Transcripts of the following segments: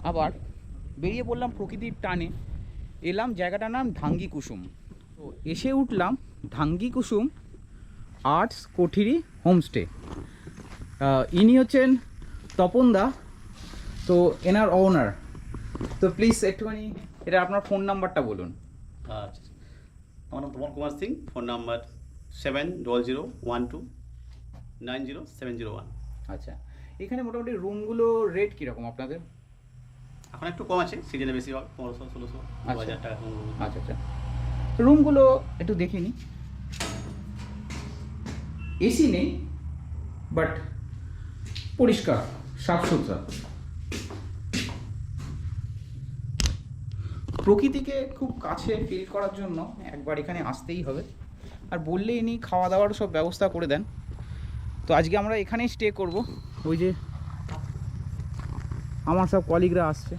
আবার বেরিয়ে পড়লাম প্রকৃতির টানে, এলাম জায়গাটার নাম ঢাঙ্গি কুসুম। তো এসে উঠলাম ঢাঙ্গি কুসুম আর্টস কোঠিরি হোমস্টে। ইনি হচ্ছেন তপনদা, তো এনার ওনার। তো প্লিজ একটুখানি এটা আপনার ফোন নাম্বারটা বলুন। আচ্ছা, আমার নাম তপন কুমার সিং, ফোন নাম্বার 700212900701। আচ্ছা, এখানে মোটামুটি রুমগুলো রেট কীরকম আপনাদের? এখন একটু কম আছে, সিজনে বেশি হয়, 1500-1600 2000 টাকা। আচ্ছা আচ্ছা, রুমগুলো একটু দেখে নিই। এসি নেই, বাট পরিষ্কার সাফ সুতরা। প্রকৃতিকে খুব কাছে ফিল করার জন্য একবার এখানে আসতেই হবে। আর বললেই ইনি খাওয়া দাওয়ার সব ব্যবস্থা করে দেন। তো আজকে আমরা এখানেই স্টে করব। ওই যে আমার সব কলিগরা আসছে।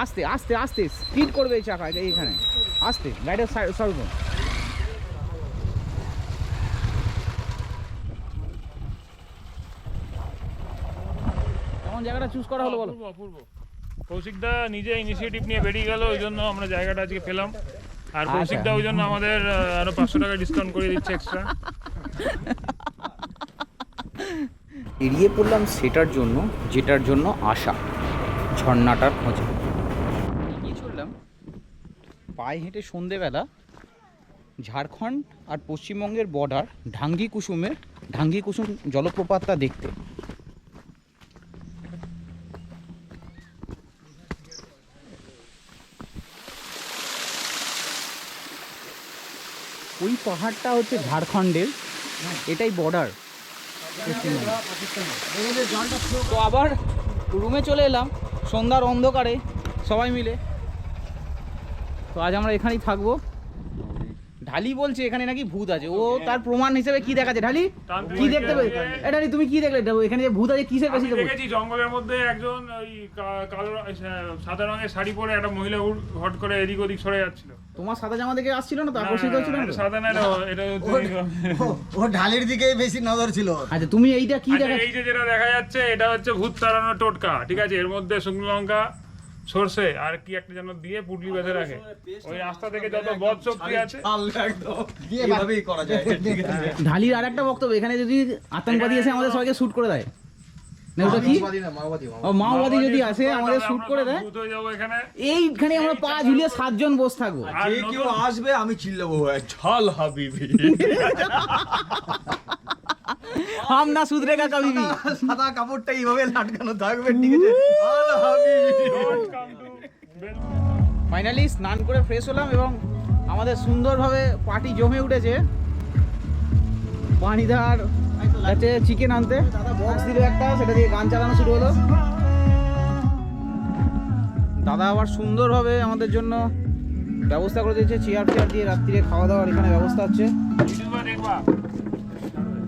আস্তে আস্তে আস্তে স্পিড করবে এই চাকা, এইখানে আস্তে গাড়িটা সরব। কেমন জায়গাটা চুজ করা হলো বলো? অপূর্ব। কৌশিকদা নিজে ইনিশিয়েটিভ নিয়ে বেরিয়ে গেল, ওই জন্য আমরা জায়গাটা আজকে পেলাম। আর কৌশিকদা ওই জন্য আমাদের আরো 500 টাকা ডিসকাউন্ট করে দিচ্ছে এক্সট্রা। এড়িয়ে পড়লাম সেটার জন্য যেটার জন্য আশা, ঝর্ণাটার খোঁজে। এগিয়ে চললাম পায়ে হেঁটে সন্ধেবেলা ঝাড়খণ্ড আর পশ্চিমবঙ্গের বর্ডার ঢাঙ্গি কুসুম জলপ্রপাতটা দেখতে। ওই পাহাড়টা হচ্ছে ঝাড়খণ্ডের, এটাই বর্ডার পশ্চিমবঙ্গ। তো আবার রুমে চলে এলাম সন্ধ্যার অন্ধকারে সবাই মিলে। তো আজ আমরা এখানেই থাকবো। ঢালি বলছে এখানে নাকি ভূত আছে, ও তার প্রমাণ হিসেবে কি দেখাচ্ছে? ঢালি কি দেখতে পেলে? ঢালি তুমি কি দেখলে এখানে যে ভূত আছে কিসের বেশি দেখেছি? জঙ্গলের মধ্যে একজন ওই কালো সাদা রঙের শাড়ি পরে একটা মহিলা হট করে এদিক ওদিক সরে যাচ্ছিল। তোমার সাদা জামা দেখে আসছিল না তো? আকর্ষিত হচ্ছিল না? সাদা না, এটা ও ঢালির দিকেই বেশি নজর ছিল। আচ্ছা, তুমি এইটা কি দেখা? এই যে যেটা দেখা যাচ্ছে এটা হচ্ছে ভূত তাড়ানোর টোটকা, ঠিক আছে? এর মধ্যে শুকনো লঙ্কা, সরষে আর কি একটা যেন দিয়ে পুটলি বেঁধে রাখে। ওই রাস্তা থেকে যত বদ শক্তি আছে এইভাবেই করা যায়। ঢালির আর একটা বক্তব্য, এখানে যদি আতঙ্কবাদী এসে আমাদের সবাইকে শুট করে দেয়, না ওটা কি মাওবাদী যদি আসে আমাদের শুট করে দেয়, ভূত হয়ে যাবো এখানে। এইখানে আমরা পা ঝুলিয়ে 7 জন বসে থাকবো। যে কেউ আসবে আমি চিল্লাবো, ঝাল হাবিবি। হাম না সুধরেগা কবি। সাদা কাপড়টা এইভাবে লাটকানো থাকবে, ঠিক আছে? ঝাল হাবিবি। ফাইনালি স্নান করে ফ্রেশ হলাম এবং আমাদের সুন্দরভাবে পার্টি জমে উঠেছে। পানিদার আছে চিকেন আনতে, দাদা বক্স দিল একটা, সেটা দিয়ে গান চালানো শুরু হলো। দাদা আবার সুন্দরভাবে আমাদের জন্য ব্যবস্থা করে দিয়েছে, চেয়ার দিয়ে রাত্রিরে খাওয়া দাওয়ার এখানে ব্যবস্থা হচ্ছে।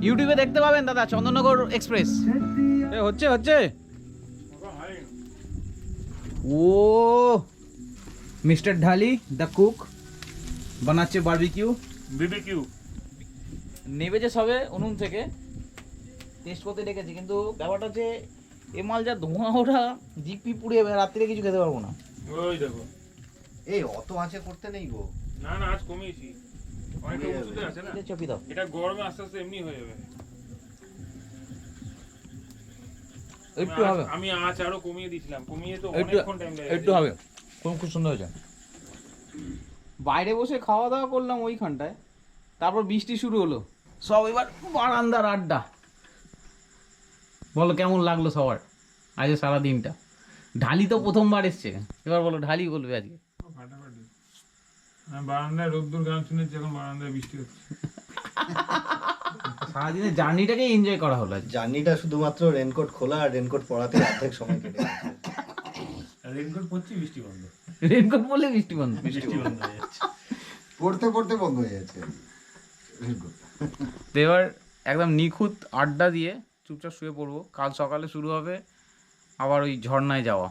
ইউটিউবে দেখতে পাবেন দাদা, চন্দননগর এক্সপ্রেস। হচ্ছে ও মিস্টার ঢালি দ্য কুক বানাচ্ছে বিবিকিউ। নেবেছে সবে উনুন থেকে, টেস্ট করতে ডেকেছি, কিন্তু ব্যাপারটা হচ্ছে এ মাল যা ধোঁয়া ওঠা, জিপি পুড়ে রাত্রিরে কিছু খেতে পারবো না। ওই দেখো, এই অত আঁচে করতে নেই গো। না আজ কমিয়েছি, অনেকটা উঁচুতে আছে না। চাপি দাও, এটা গরমে আস্তে আস্তে এমনি হয়ে যাবে। একটু হবে, আমি আঁচ আরো কমিয়ে দিয়েছিলাম, কমিয়ে তো একটু অনেকক্ষণ টাইম লাগে। একটু হবে, খুব সুন্দর হয়েছে। বাইরে বসে খাওয়া দাওয়া করলাম ওইখানটায়, তারপর বৃষ্টি শুরু হলো, সব এবার বারান্দার আড্ডা। বলো কেমন লাগলো সবার আজ সারা দিনটা? ঢালি তো প্রথমবার এসছে, এবার বলো ঢালি বলবে আজকে। ফাটাফাটি। আমি বারান্দায় রোদ্দুর গান শুনেছি, এখন বারান্দায় বৃষ্টি হচ্ছে। সারাদিনের জার্নিটাকে এনজয় করা হলো। জার্নিটা শুধুমাত্র রেনকোট খোলা আর রেনকোট পরাতে অর্ধেক সময় কেটে গেছে। রেনকোট পরছি, বৃষ্টি বন্ধ। রেনকোট বললে বৃষ্টি বন্ধ হয়ে যাচ্ছে। পড়তে পড়তে বন্ধ হয়ে যাচ্ছে রেনকোট। তো এবার একদম নিখুঁত আড্ডা দিয়ে চুপচাপ শুয়ে পড়বো। কাল সকালে শুরু হবে আবার ওই ঝর্ণায় যাওয়া।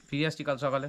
ফিরে আসছি কাল সকালে।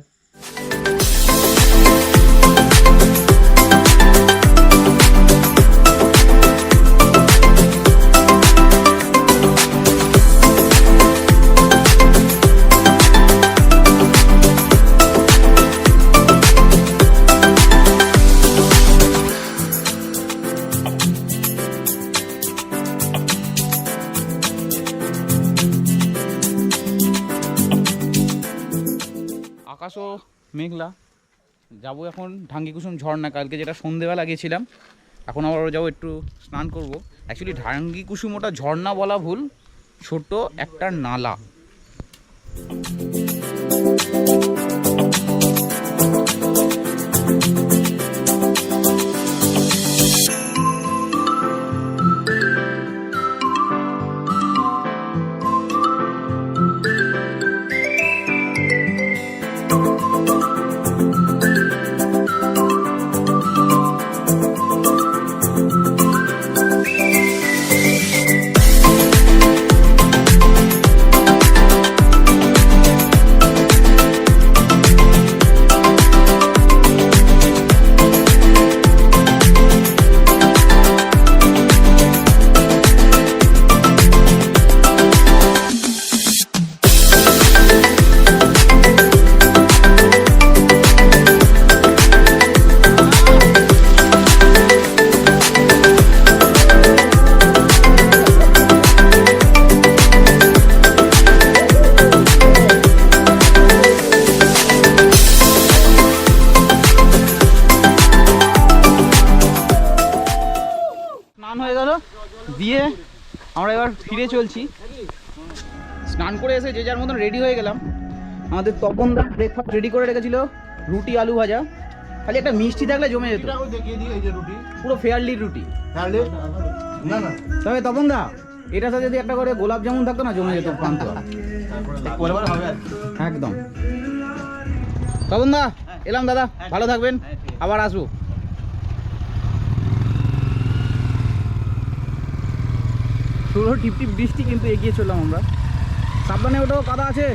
আকাশও মেঘলা। যাবো এখন ঢাঙ্গি কুসুম ঝর্ণা, কালকে যেটা সন্ধেবেলা গেছিলাম, এখন আবার যাবো একটু স্নান করব। অ্যাকচুয়ালি ঢাঙ্গি কুসুম ওটা ঝর্ণা বলা ভুল, ছোট একটা নালা। স্নান হয়ে গেল, দিয়ে আমরা এবার ফিরে চলছি। স্নান করে এসে যে যার মতন রেডি হয়ে গেলাম। আমাদের তপনদা ব্রেকফাস্ট রেডি করে রেখেছিল, রুটি আলু ভাজা, খালি একটা মিষ্টি থাকলে জমে যেত, পুরো ফেয়ারলি রুটি। তবে তপনদা এটার সাথে যদি একটা করে গোলাপ জামুন থাকতো না, জমে যেত প্রান্ত একদম। তপনদা এলাম দাদা, ভালো থাকবেন, আবার আসবো। শুরু টিপ টিপ বৃষ্টি, কিন্তু এগিয়ে চললাম আমরা। সাবধানে ওঠো, কাদা আছে।